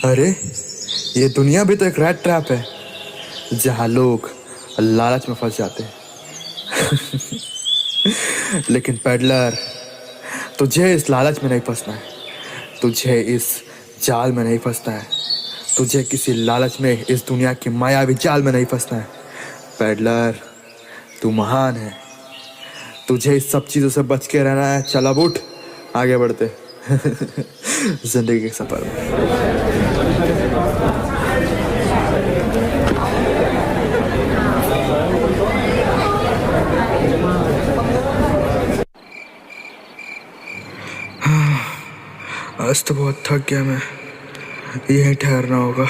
अरे ये दुनिया भी तो एक रैट ट्रैप है जहां लोग लालच में फंस जाते हैं। लेकिन पेडलर, तुझे इस लालच में नहीं फंसना है, तुझे इस जाल में नहीं फंसना है, तुझे किसी लालच में इस दुनिया की मायावी जाल में नहीं फंसना है। पेडलर, तू महान है, तुझे इस सब चीजों से बच के रहना है। चल अब उठ, आगे बढ़ते जिंदगी के सफर में। आज तो बहुत थक गया मैं, यहीं ठहरना होगा।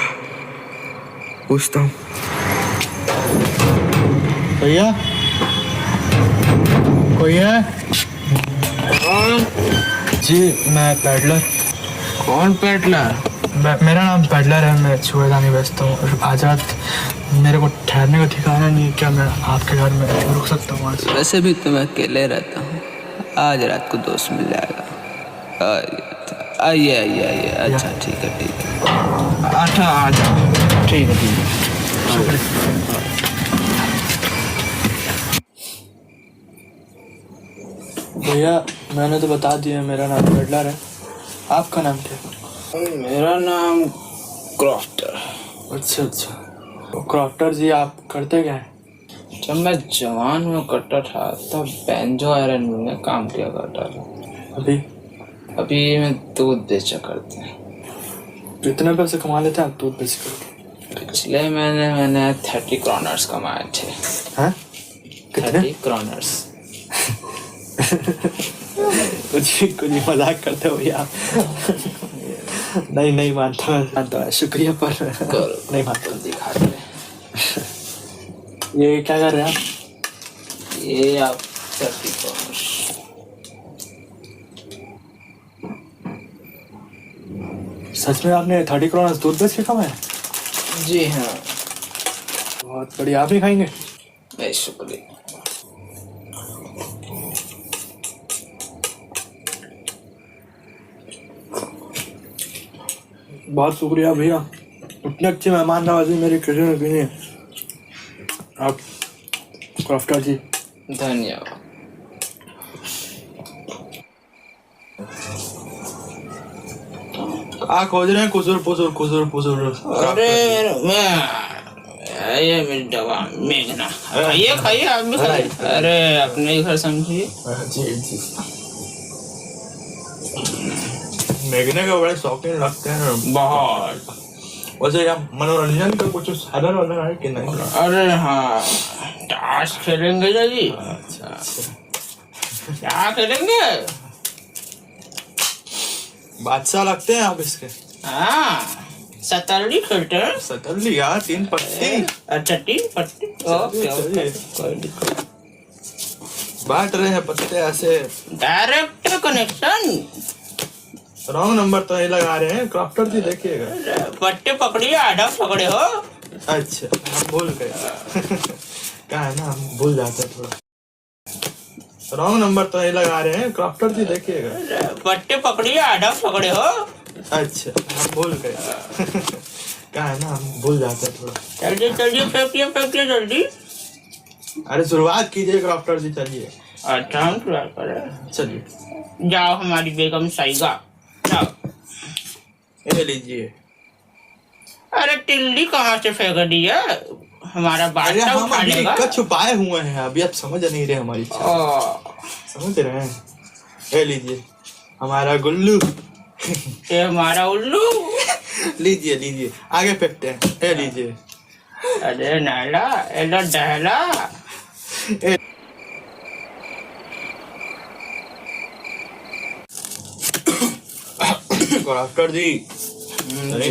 पूछता हूँ। भैया, कोई है? कौन? जी मैं पेडलर। कौन पेडलर? मेरा नाम पेडलर है, मैं छुएदानी बेचता हूँ। आज रात मेरे को ठहरने का ठिकाना नहीं है, क्या मैं आपके घर में रुक सकता हूँ आज? वैसे भी तो मैं अकेले रहता हूँ, आज रात को दोस्त मिल जाएगा। आइए आइए आइए। अच्छा ठीक है। अच्छा आ जाओ। ठीक है। भैया मैंने तो बता दिया, मेरा नाम पेडलर है। आपका नाम क्या है? मेरा नाम क्रॉफ्टर। अच्छा, क्रॉफ्टर जी आप करते क्या हैं? जब मैं जवान हुआ करता था तब बैंजो आयरन में काम किया करता था। अभी मैं दूध बेचा करते हैं। कितने पैसे कमा लेते हैं आप दूध बेच करके? पिछले महीने मैंने 30 क्रॉनर्स कमाए थे। हैं? कितने? 30 क्रॉनर्स। कुछ मजाक करते हो भैया? नहीं मानता, शुक्रिया पर नहीं मानता। दिखा दे। ये क्या कर रहे हैं आप? ये आप 30 क्रॉनर्स। सच में आपने 30 करोड़ दूध बेच के कमाए? जी हाँ। बहुत बढ़िया। आप ही खाएंगे? नहीं शुक्रिया। बहुत शुक्रिया भैया, इतने अच्छी मेहमान नवाजी मेरी किसी ने की नहीं। आप क्रॉफ्टर जी। धन्यवाद। खोज रहे हैं? कुसुर। अरे ये मेरी दवा मेघना। खाइए आप भी खाइए। अरे अपने ही घर समझिए। जी मेघने के बड़े शौकीन लगते हैं बहुत। वैसे यहाँ मनोरंजन का कुछ साधन वाला है कि नहीं? अरे हाँ, ताश खेलेंगे जी। अच्छा। क्या खेलेंगे? बादशाह लगते हैं आप इसके। हाँ, सतरली खेलते हैं। सतरली यार, 3 पत्ती। अच्छा 3 पत्ती। बांट रहे हैं पत्ते ऐसे। Direct connection. रॉन्ग नंबर तो नहीं लगा रहे हैं क्रॉफ्टर जी, देखिएगा। पट्टे पकड़िए, आधा पकड़े हो। अच्छा, हम भूल गए। क्या है ना, हम भूल जाते हैं थोड़ा। रॉन्ग नंबर तो नहीं लगा रहे हैं क्रॉफ्टर जी, देखिएगा। पट्टे पकड़िए, आधा पकड़े हो। अच्छा, हम भूल गए। क्या है ना, हम भूल जाते हैं थोड़ा। जल्दी फेंकिए जल्दी। अरे शुरुआत कीजिए क्रॉफ्टर जी, चलिए। अच्छा हम शुरुआत करें। चलिए। जाओ हमारी बेगम साइगा, जाओ। ये लीजिए। अरे टिल्ली कहाँ से फेंक दी है? हमारा बादशाह उठा लेगा। छुपाए हुए हैं, अभी आप समझ नहीं रहे हमारी इच्छा। समझ रहे हैं? ये लीजिए हमारा गुल्लू। ये हमारा उल्लू। लीजिए आगे फेंकते हैं। ये लीजिए। अरे नाला एला डहला। क्रॉफ्टर जी,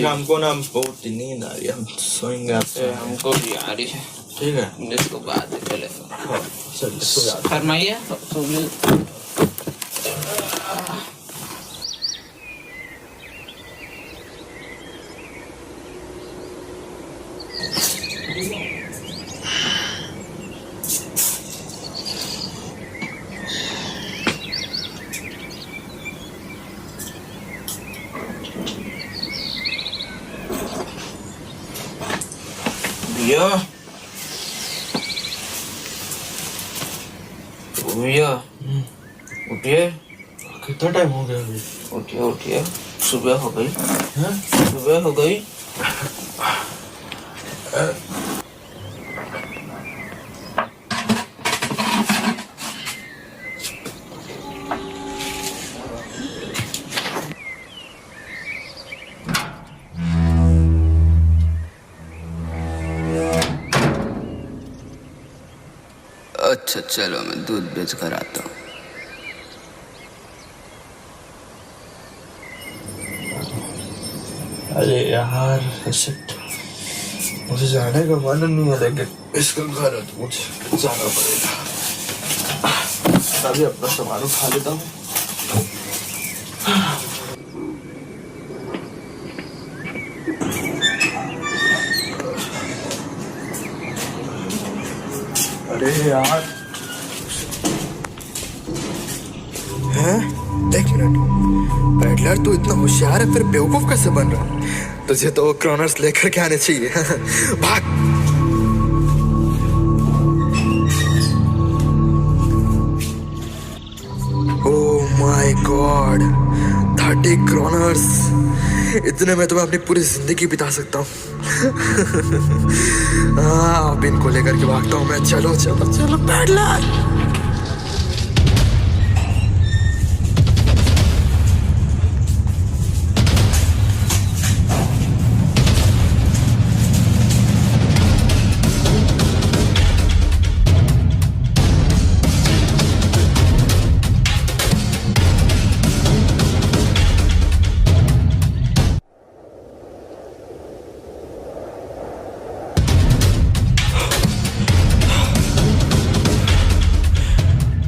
हमको ना बहुत नींद आ रही है, हम सोएंगे। आपसे हमको भी आ रही है। ठीक है, इसको बाद में चले। चलिए फरमाइए। भैया भैया उठिए। कितना टाइम हो गया अभी? उठिए उठिए, सुबह हो गई। हैं? सुबह हो गई। अच्छा चलो, मैं दूध बेच कर आता हूँ। अरे यार शिट, मुझे जाने का मन नहीं है, लेकिन इसका घर है तो मुझे जाना पड़ेगा। तभी अपना सामान उठा लेता हूँ। अरे यार हैं? एक मिनट, पेडलर तू इतना होशियार है फिर बेवकूफ कैसे बन रहा है? तुझे तो क्रॉनर्स लेकर के आने चाहिए। भाग। ओह माय गॉड, 30 क्रॉनर्स, इतने में तो मैं अपनी पूरी जिंदगी बिता सकता हूँ। अब इनको लेकर के भागता हूँ मैं। चलो चलो चलो पेडलर।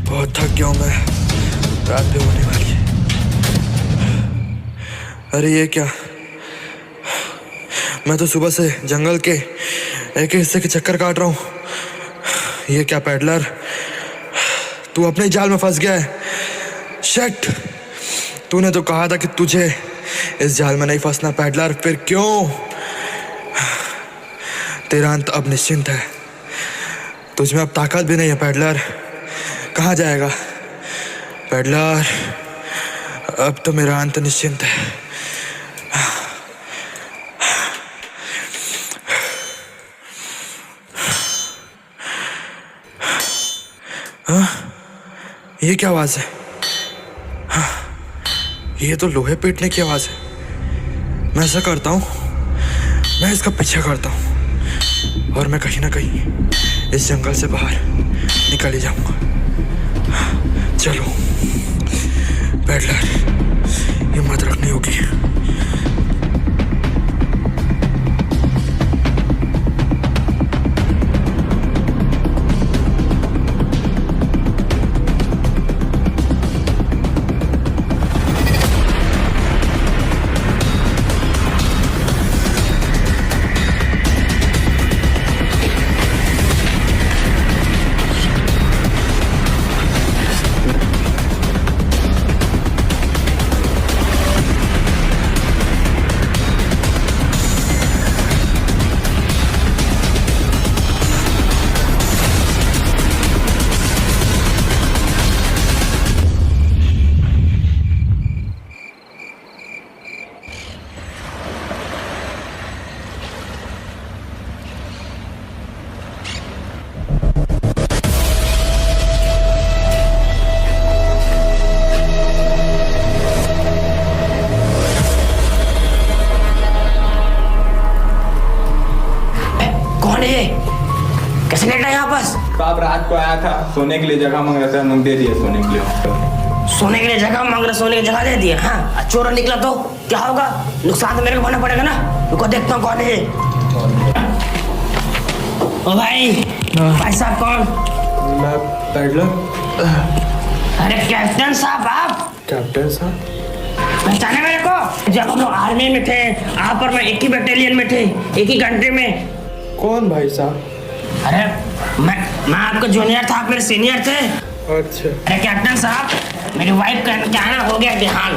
बहुत थक गया हूँ मैं, रात भी होने वाली है। अरे ये क्या, मैं तो सुबह से जंगल के एक हिस्से के चक्कर काट रहा हूँ। ये क्या पेडलर, तू अपने ही जाल में फंस गया है। शिट, तूने तो कहा था कि तुझे इस जाल में नहीं फंसना पेडलर, फिर क्यों? तेरा अंत अब निश्चिंत है, तुझमें अब ताकत भी नहीं है पेडलर। कहाँ जाएगा पेडलर? अब तो मेरा अंत निश्चिंत है। हाँ? ये क्या आवाज है? हाँ, ये तो लोहे पीटने की आवाज है। मैं ऐसा करता हूँ, मैं इसका पीछा करता हूँ और मैं कहीं ना कहीं इस जंगल से बाहर निकल ही जाऊंगा। चलो पेडलर, हिम्मत रखनी होगी। कैसे लेटा यहाँ पास? बाप रात को आया था, सोने के लिए जगह मांग रहा था, हमने दे दिया सोने के लिए। सोने के लिए जगह मांग रहा, सोने की जगह दे दिया? हाँ, चोर निकला तो क्या होगा? नुकसान तो मेरे को भरना पड़ेगा ना। रुको देखता हूँ कौन है। ओ भाई, भाई साहब कौन? मैं पेडलर। अरे कैप्टन साहब आप? कैप्टन साहब? पहचाने मेरे को? जब हम लोग आर्मी में थे, आप और मैं एक ही बटालियन में थे, एक ही कंट्री में। कौन भाई साहब? अरे मैं आपका जूनियर था, आप मेरे सीनियर थे। अच्छा अरे कैप्टन साहब, मेरी वाइफ का जाना हो गया देहांत।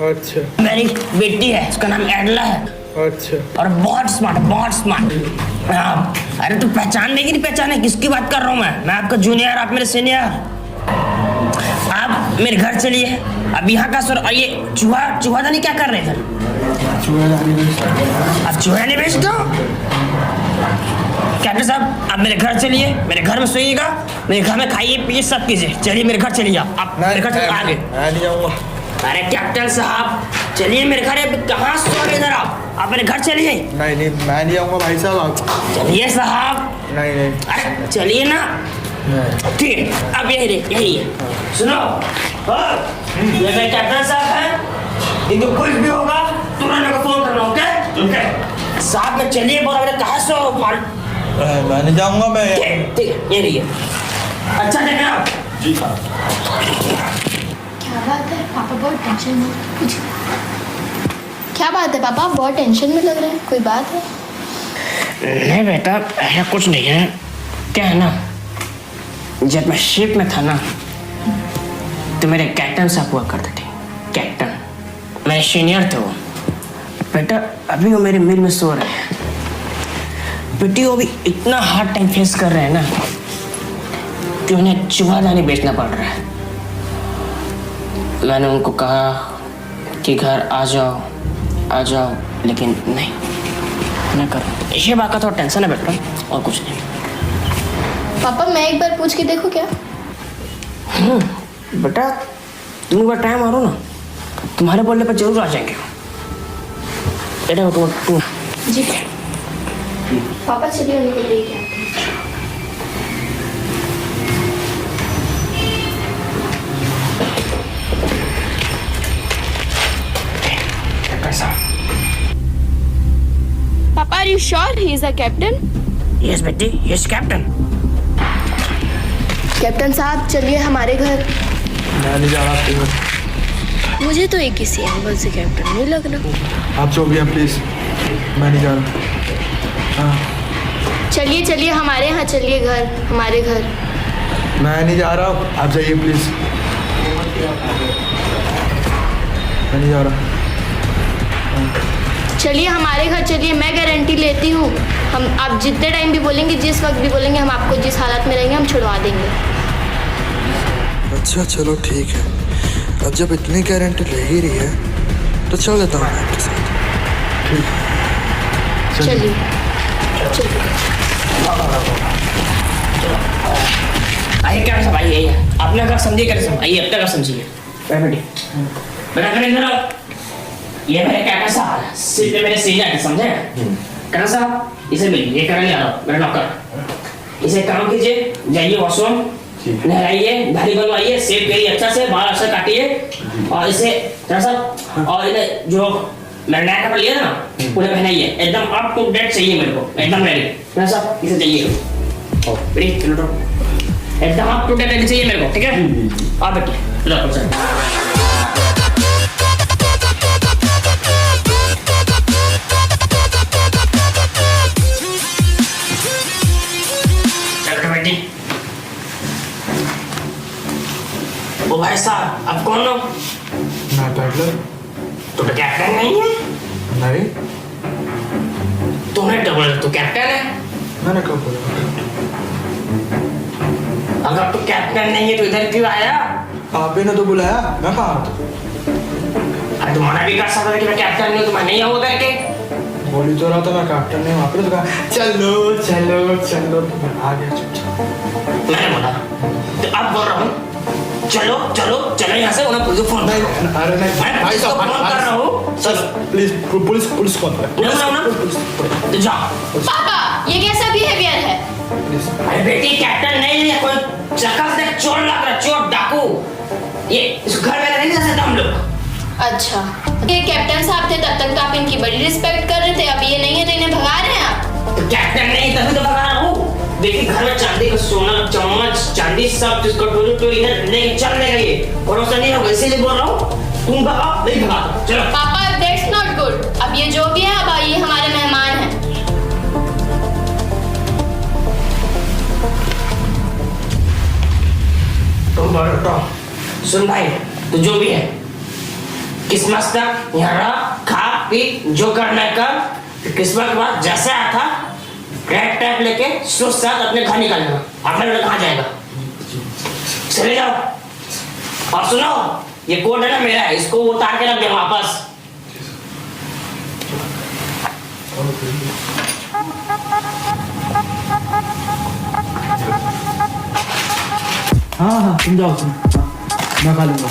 अच्छा मेरी बेटी है, उसका नाम एडला है। अच्छा और बहुत स्मार्ट। हाँ, अरे तू पहचानने की नहीं पहचाने, किसकी बात कर रहा हूँ मैं आपका जूनियर, आप मेरे सीनियर। आप मेरे घर चलिए, अब यहाँ का सुर, और ये चूहादानी क्या कर रहे थे? आप चूहादानी बेच दो? कैप्टन साहब आप मेरे घर चलिए, मेरे घर में सोइएगा, मेरे घर में खाइए पिए सब कीजिए। चलिए मेरे घर चलिए, आप मेरे घर चलिए आगे। मैं नहीं जाऊंगा। अरे कैप्टन साहब चलिए मेरे घर, कहाँ सो गए इधर आप मेरे घर चलिए। नहीं मैं नहीं आऊंगा भाई साहब, आप चलिए साहब। नहीं अरे चलिए ना, ठीक है अब यही है। सुनो, ये मेरे कैप्टन साहब है, इनको कुछ भी होगा तुरंत मेरे को फोन करना, ओके? साथ में चलिए, बोला मेरे कहाँ सो मैं नहीं जाऊंगा मैं। ठीक है, ये रही है। अच्छा देखना आप। जी साहब। क्या बात है पापा, बहुत टेंशन में कुछ? क्या बात है पापा, बहुत टेंशन में लग रहे हैं, कोई बात है? नहीं बेटा ऐसा कुछ नहीं है। क्या है ना, जब मैं शिप में था ना तो मेरे कैप्टन साहब हुआ करते थे, कैप्टन मेरे सीनियर थे वो। बेटा अभी वो मेरे मिल में सो रहे हैं। बेटी वो भी इतना हार्ड टाइम फेस कर रहे हैं ना कि उन्हें चूहादानी बेचना पड़ रहा है। मैंने उनको कहा कि घर आ जाओ, लेकिन नहीं ना करो। ये बात का थोड़ा टेंशन है बेटा, और कुछ नहीं। पापा मैं एक बार पूछ के देखो क्या? बेटा तुम एक बार टाइम मारो ना, तुम्हारे बोलने पर जरूर आ जाएंगे बेटा। तुम जी पापा चलिए उनको लेके आते हैं। Papa, are you sure he is a captain? Yes बेटी, यस कैप्टन। कैप्टन साहब चलिए हमारे घर। मैं नहीं जा रहा आपके घर। मुझे तो एक किसी एंगल से कैप्टन नहीं लग रहा। आप जो भी हैं प्लीज, मैं नहीं जा रहा। हाँ चलिए हमारे यहाँ चलिए, हमारे घर। मैं नहीं जा रहा, आप जाइए प्लीज। मैं नहीं जा रहा। चलिए हमारे घर चलिए, मैं गारंटी लेती हूँ, हम आप जितने टाइम भी बोलेंगे, जिस वक्त भी बोलेंगे, हम आपको जिस हालत में रहेंगे हम छुड़वा देंगे। अच्छा चलो ठीक है, अब जब इतनी गारंटी ले ही रही है तो चल देता हूँ मैं आपके साथ। चलिए आइए क्या सब आइए, अपने घर समझिए, कैसे सब आइए, अपने घर समझिए। बेटी बेटा करें आओ, ये मेरे कैप्टन साहब सिर्फ मेरे सीनियर है, समझे? कैप्टन साहब इसे मिलिए, ये करने आ रहा हूँ, मेरा नौकर। इसे काम कीजिए, जाइए वॉशरूम, नहलाइए, दाढ़ी बनवाइए, शेव करिए अच्छा से, बाल अच्छा काटिए, और इसे कैप्टन साहब, और इन्हें जो मैंने नया कपड़ा लिया ना उन्हें पहनाइए, एकदम अप टू डेट चाहिए मेरे को, एकदम रेडी। कैप्टन साहब इसे चाहिए, एकदम अप टू डेट चाहिए मेरे को, ठीक है? आप बैठिए, लो सर। ओ भाई साहब आप कौन हो? मैं पैडलर। तो कैप्टन नहीं है? नहीं। तूने डबल, तू कैप्टन है? मैंने कब बोला? अगर तू कैप्टन नहीं है तो इधर क्यों आया? आप ही ने तो बुलाया, मैं कहाँ था? अरे तुम्हारा भी कर सकता था कि मैं कैप्टन नहीं हूँ, तो मैं नहीं आऊँ उधर के। बोली तो रहा था मैं कैप्टन नहीं हूँ, आपने तो कहा चलो तो मैं आ गया चुपचाप। मैंने बोला तो अब बोल रहा हूँ चलो यहाँ से, उन्हें पुलिस फोन नहीं, अरे नहीं मैं भाई साहब, फोन कर रहा हूँ। चलो प्लीज पुलिस कौन है? तो जाओ। पापा ये कैसा बिहेवियर है? अरे बेटी कैप्टन नहीं है, कोई चक्कर से चोर लग रहा, चोर डाकू, ये इस घर में नहीं रह सकता हम लोग। अच्छा ये कैप्टन साहब थे तब तक तो आप इनकी बड़ी रिस्पेक्ट कर रहे थे, अब ये नहीं है तो इन्हें भगा रहे हैं आप? तो कैप्टन नहीं तभी तो भगा रहा हूँ। देखिए घर में चांदी का सोना, चम्मच, चांदी सब चीज कटोरी तो इधर नहीं चलने लगी, और ऐसा नहीं होगा, इसीलिए बोल रहा हूँ तुम भगाओ, नहीं भगा। चलो पापा दैट्स नॉट गुड, अब ये जो भी है अब ये हमारे मेहमान हैं। तुम बोलो सुन भाई, तो जो भी है क्रिसमस तक यहाँ रह, खा बाकी जो करना है कर, किस्मत के बाद जैसे आया था क्रैक टैप लेके सुस्त साथ अपने घर निकलना। अपना लड़का कहाँ जाएगा? चले जाओ। और सुनो, ये कोट है ना मेरा है, इसको उतार के रख दे वापस। हाँ हाँ तुम जाओ तुम, मैं खा लूंगा।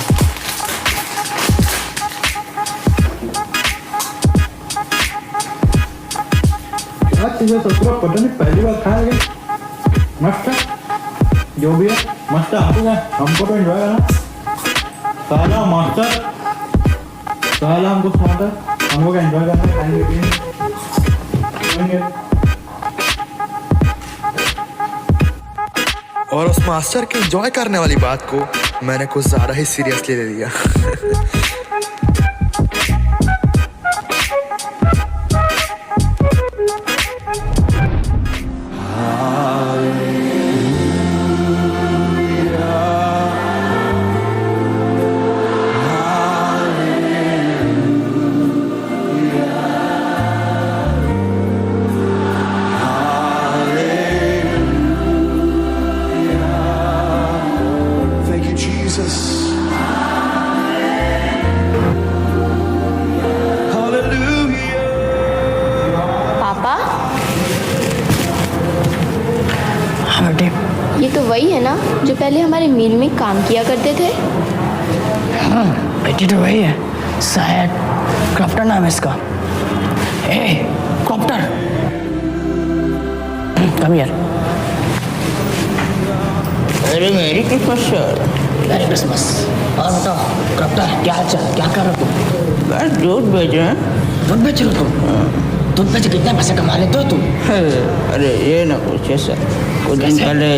यार तुझे ससुरा पता नहीं पहली बार खाया क्या? मस्त है, जो भी है मस्त है। हमको तो एंजॉय करना साला मास्टर, साला हमको स्मार्ट है, हमको क्या एंजॉय करना है, खाएंगे पिएंगे। और उस मास्टर के एंजॉय करने वाली बात को मैंने कुछ ज़्यादा ही सीरियसली ले लिया। Thank you, Jesus. Hallelujah. पापा, हाँ बेटे। ये तो वही है ना जो पहले हमारे मिल में काम किया करते थे? हाँ बेटी तो वही है, शायद क्रॉप्टर नाम है इसका। ए क्रॉप्टर, कम यार। अरे मेरी क्रिसमस सर। मेरी क्रिसमस। और बताओ क्रॉप्टर, क्या हाल चाल, क्या कर रहे हो तुम? बस दूध बेच रहे हैं। दूध बेच रहे हो तुम? दूध बेच कितने पैसे कमा लेते हो तुम? अरे ये ना कुछ ऐसा, कुछ दिन पहले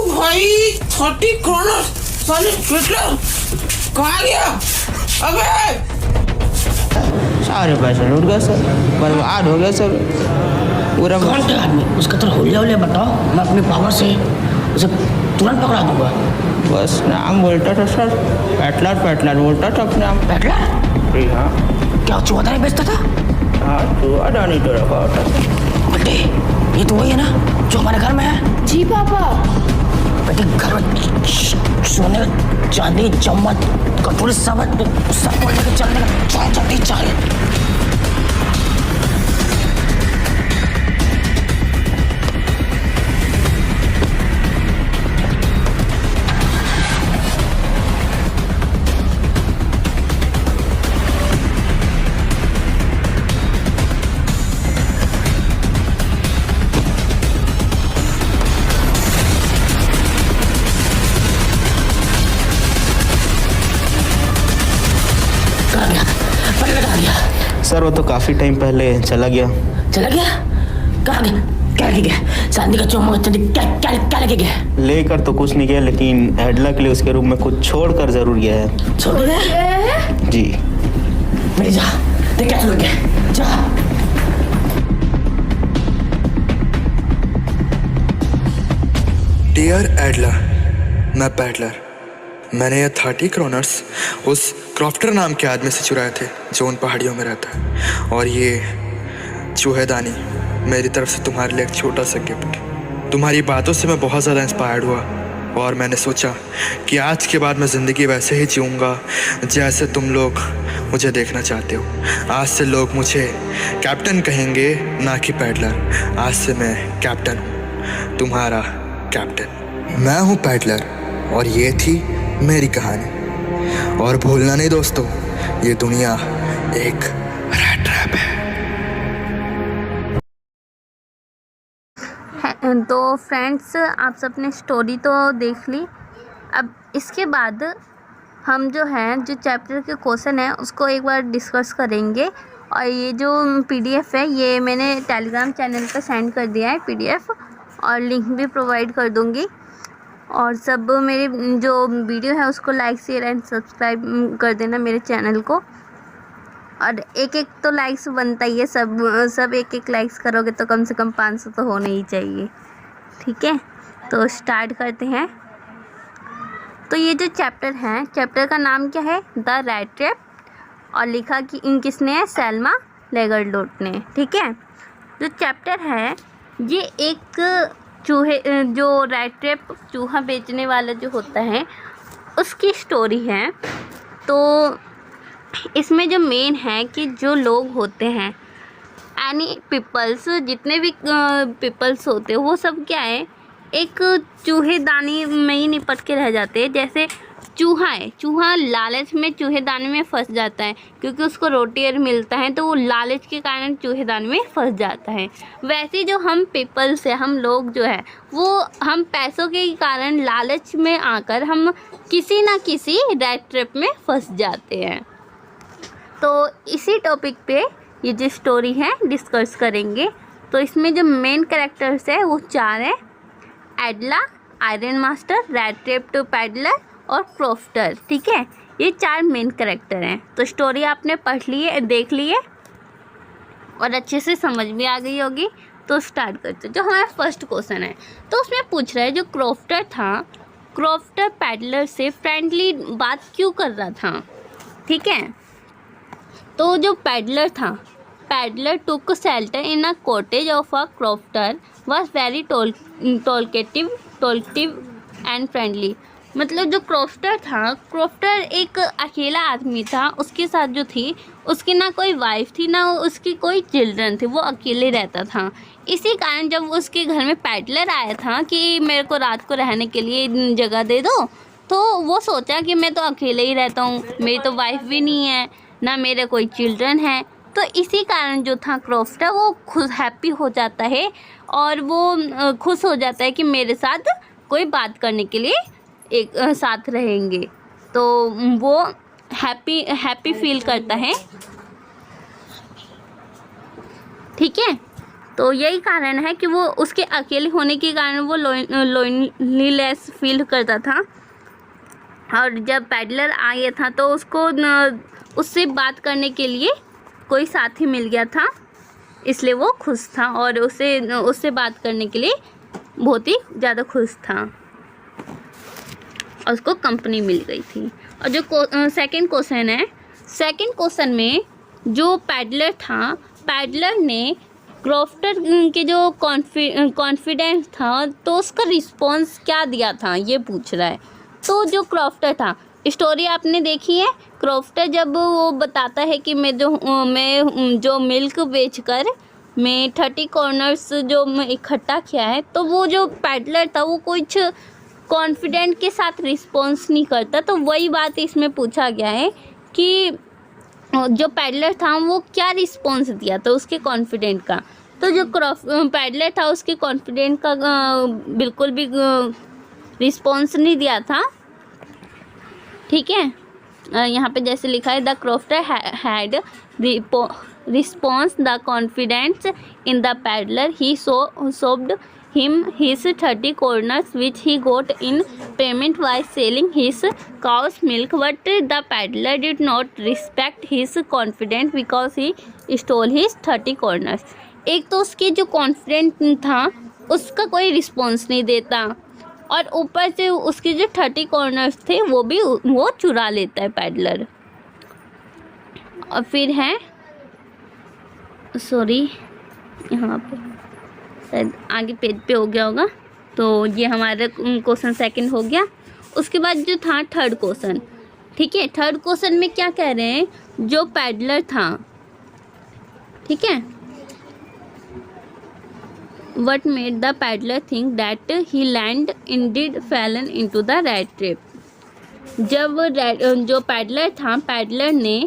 भाई 30 करोड़ साले ट्विटर कहाँ गया? अबे सारे पैसे लूट गए सर, बर्बाद हो गया सर पूरा। कौन था आदमी? उसका तो हुलिया हुलिया बताओ, मैं अपनी पावर से उसे तुरंत पकड़ा दूंगा। बस नाम बोलता था सर, पैटलर पैटलर बोलता था अपना नाम। पैटलर? जी हाँ। क्या चौधा नहीं बेचता था? हाँ तो अडानी तो रखा होता था। बेटे ये तो वही है ना जो हमारे घर में है? जी पापा। बेटे घर में सोने चांदी चम्मच कटोरी सब सबको लेकर चलने का चौंचटी चाहिए। सर वो तो काफी टाइम पहले चला गया। चला गया? कहाँ गया? क्या लेके गया? चांदी का चम्मच चांदी क्या क्या क्या लेके गया? लेकर तो कुछ नहीं गया, लेकिन एडला के लिए उसके रूम में कुछ छोड़कर जरूर गया है। छोड़ गया? जी। मेरी जा देख क्या छोड़ गया, जा। डियर एडला, मैं पैडलर। मैंने ये 30 क्रोनर्स उस क्रॉफ्टर नाम के आदमी से चुराए थे जो उन पहाड़ियों में रहता है। और ये चूहेदानी मेरी तरफ से तुम्हारे लिए एक छोटा सा गिफ्ट। तुम्हारी बातों से मैं बहुत ज़्यादा इंस्पायर्ड हुआ और मैंने सोचा कि आज के बाद मैं ज़िंदगी वैसे ही जीऊँगा जैसे तुम लोग मुझे देखना चाहते हो। आज से लोग मुझे कैप्टन कहेंगे, ना कि पैडलर। आज से मैं कैप्टन हूँ, तुम्हारा कैप्टन। मैं हूँ पैडलर और ये थी मेरी कहानी। और भूलना नहीं दोस्तों, ये दुनिया एक रैट ट्रैप है। तो फ्रेंड्स, आप सबने स्टोरी तो देख ली। अब इसके बाद हम जो चैप्टर के क्वेश्चन है उसको एक बार डिस्कस करेंगे। और ये जो पीडीएफ है ये मैंने टेलीग्राम चैनल पर सेंड कर दिया है पीडीएफ, और लिंक भी प्रोवाइड कर दूँगी। और सब मेरे जो वीडियो है उसको लाइक शेयर एंड सब्सक्राइब कर देना मेरे चैनल को। और एक एक तो लाइक्स बनता ही है, सब एक एक लाइक्स करोगे तो कम से कम 500 तो होने ही चाहिए। ठीक है, तो स्टार्ट करते हैं। तो ये जो चैप्टर है, चैप्टर का नाम क्या है? द रैट ट्रैप, और लिखा कि किसने है? सेल्मा लेगरडोट ने। ठीक है, जो चैप्टर है ये एक चूहे, जो रैट ट्रैप चूहा बेचने वाला जो होता है उसकी स्टोरी है। तो इसमें जो मेन है कि जो लोग होते हैं, एनी पीपल्स, जितने भी पीपल्स होते हैं वो सब क्या है, एक चूहेदानी में ही निपट के रह जाते हैं। जैसे चूहा है, चूहा लालच में चूहेदानी में फंस जाता है क्योंकि उसको रोटी और मिलता है, तो वो लालच के कारण चूहेदानी में फंस जाता है। वैसे जो हम पीपल्स है, हम लोग जो है वो हम पैसों के कारण लालच में आकर हम किसी ना किसी रैट ट्रैप में फंस जाते हैं। तो इसी टॉपिक पे ये जो स्टोरी है डिस्कस करेंगे। तो इसमें जो मेन कैरेक्टर्स है वो 4 है, Edla, ironmaster, rattrap to peddler और क्रॉफ्टर। ठीक है, ये 4 मेन कैरेक्टर हैं। तो स्टोरी आपने पढ़ ली है, देख ली है और अच्छे से समझ भी आ गई होगी। तो स्टार्ट करते हैं। जो हमारा फर्स्ट क्वेश्चन है तो उसमें पूछ रहा है जो क्रॉफ्टर था, क्रॉफ्टर पैडलर से फ्रेंडली बात क्यों कर रहा था? ठीक है, तो जो पैडलर था, peddler took shelter in a cottage of a crofter was very talkative and friendly. मतलब जो क्रॉफ्टर था, क्रॉफ्टर एक अकेला आदमी था, उसके साथ जो थी उसकी ना कोई वाइफ थी ना उसकी कोई चिल्ड्रन थे, वो अकेले रहता था। इसी कारण जब उसके घर में पैडलर आया था कि मेरे को रात को रहने के लिए जगह दे दो, तो वो सोचा कि मैं तो अकेले ही रहता हूँ, मेरी तो वाइफ भी नहीं है, ना मेरे कोई चिल्ड्रन है। तो इसी कारण जो था क्रॉफ्टर वो खुद हैप्पी हो जाता है और वो खुश हो जाता है कि मेरे साथ कोई बात करने के लिए एक साथ रहेंगे। तो वो हैप्पी फील करता है। ठीक है, तो यही कारण है कि वो उसके अकेले होने के कारण वो लोनलीनेस फील करता था। और जब पैडलर आया था तो उसको उससे बात करने के लिए कोई साथी मिल गया था, इसलिए वो खुश था और उससे बात करने के लिए बहुत ही ज़्यादा खुश था और उसको कंपनी मिल गई थी। और जो सेकंड क्वेश्चन है, सेकंड क्वेश्चन में जो पैडलर था, पैडलर ने क्रॉफ्टर के जो कॉन्फिडेंस था तो उसका रिस्पॉन्स क्या दिया था, ये पूछ रहा है। तो जो क्रॉफ्टर था, स्टोरी आपने देखी है, क्रॉफ्टर जब वो बताता है कि मैं जो मिल्क बेचकर मैं 30 कॉर्नर्स जो इकट्ठा किया है, तो वो जो पैडलर था वो कुछ कॉन्फिडेंट के साथ रिस्पॉन्स नहीं करता। तो वही बात इसमें पूछा गया है कि जो पैडलर था वो क्या रिस्पॉन्स दिया था उसके कॉन्फिडेंट का। तो जो पैडलर था उसके कॉन्फिडेंट का बिल्कुल भी रिस्पॉन्स नहीं दिया था। ठीक है, यहाँ पे जैसे लिखा है, the crofter had response the confidence in the peddler, he showed him his 30 corners which he got in payment by selling his cow's milk, but the peddler did not respect his confidence because he stole his 30 corners। एक तो उसके जो confident था उसका कोई response नहीं देता और ऊपर से उसके जो 30 कॉर्नर्स थे वो चुरा लेता है पैडलर। और फिर है, सॉरी यहाँ पे शायद आगे पेज पे हो गया होगा। तो ये हमारा क्वेश्चन सेकंड हो गया। उसके बाद जो था थर्ड क्वेश्चन। ठीक है, थर्ड क्वेश्चन में क्या कह रहे हैं, जो पैडलर था, ठीक है, what made the peddler think that he land indeed fallen into the rat trap। जब जो पैडलर था, पैडलर ने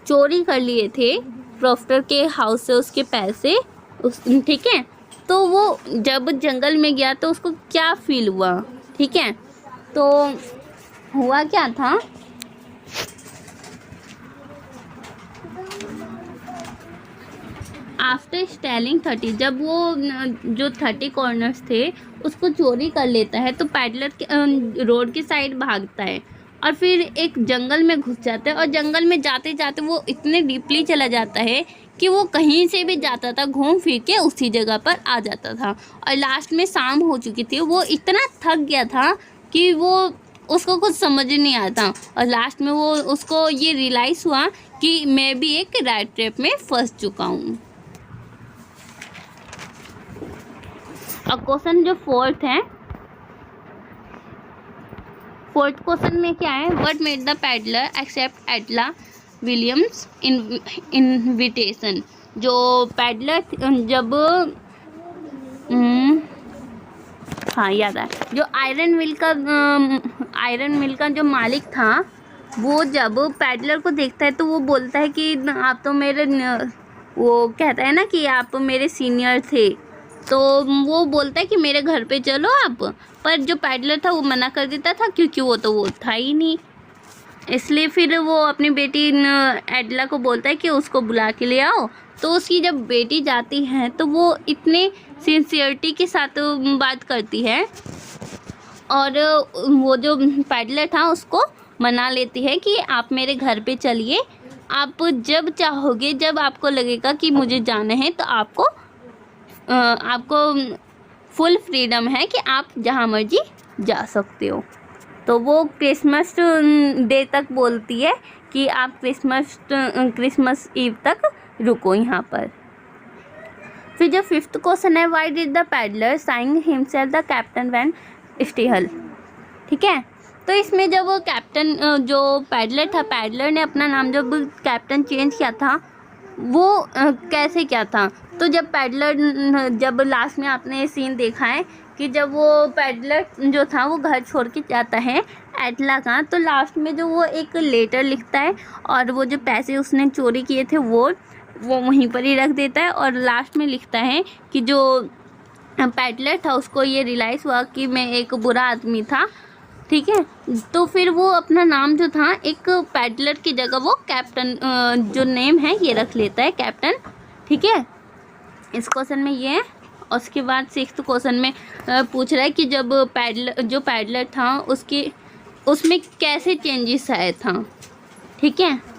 चोरी कर लिए थे क्रॉफ्टर के हाउस से उसके पैसे, ठीक है, तो वो जब जंगल में गया तो उसको क्या फील हुआ। ठीक है, तो हुआ क्या था, आफ्टर स्टेलिंग 30, जब वो जो 30 कॉर्नर्स थे उसको चोरी कर लेता है तो पैडलर रोड के साइड भागता है और फिर एक जंगल में घुस जाता है और जंगल में जाते जाते वो इतने डीपली चला जाता है कि वो कहीं से भी जाता था घूम फिर के उसी जगह पर आ जाता था। और लास्ट में शाम हो चुकी थी, वो इतना थक गया था कि वो उसको कुछ समझ नहीं आता और लास्ट में वो उसको ये रियलाइज़ हुआ कि मैं भी एक रैट ट्रैप में फंस चुका हूँ। और क्वेश्चन जो फोर्थ क्वेश्चन में क्या है, what made the peddler accept Edla Williams invitation. जो पैडलर जब हाँ याद है, जो आयरन मिल का जो मालिक था वो जब पैडलर को देखता है तो वो बोलता है कि आप तो मेरे, वो कहता है ना कि आप मेरे सीनियर थे, तो वो बोलता है कि मेरे घर पे चलो आप। पर जो पैडलर था वो मना कर देता था क्योंकि वो था ही नहीं। इसलिए फिर वो अपनी बेटी एडला को बोलता है कि उसको बुला के ले आओ। तो उसकी जब बेटी जाती है तो वो इतने सिंसियरिटी के साथ बात करती है और वो जो पैडलर था उसको मना लेती है कि आप मेरे घर पे चलिए, आप जब चाहोगे, जब आपको लगेगा कि मुझे जाना है तो आपको फुल फ्रीडम है कि आप जहाँ मर्जी जा सकते हो। तो वो क्रिसमस डे तक बोलती है कि आप क्रिसमस ईव तक रुको यहाँ पर। फिर जो फिफ्थ क्वेश्चन है, why did the peddler sign himself the captain von Stahle. ठीक है, तो इसमें जब वो कैप्टन जो पैडलर था, पैडलर ने अपना नाम जब कैप्टन चेंज किया था वो कैसे क्या था। तो जब पैडलर, जब लास्ट में आपने सीन देखा है कि जब वो पैडलर जो था वो घर छोड़ के जाता है एटला का, तो लास्ट में जो वो एक लेटर लिखता है और वो जो पैसे उसने चोरी किए थे वो वहीं पर ही रख देता है। और लास्ट में लिखता है कि जो पैडलर था उसको ये रियलाइज़ हुआ कि मैं एक बुरा आदमी था। ठीक है, तो फिर वो अपना नाम जो था एक पैडलर की जगह वो कैप्टन जो नेम है ये रख लेता है, कैप्टन। ठीक है, इस क्वेश्चन में ये है। और उसके बाद सिक्स्थ क्वेश्चन में पूछ रहा है कि जब पैडलर था उसमें कैसे चेंजेस आए था। ठीक है,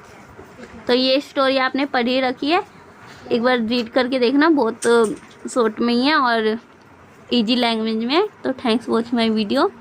तो ये स्टोरी आपने पढ़ी रखी है, एक बार रीड करके देखना, बहुत शॉर्ट में ही है और इजी लैंग्वेज में है। तो थैंक्स वॉच माय वीडियो।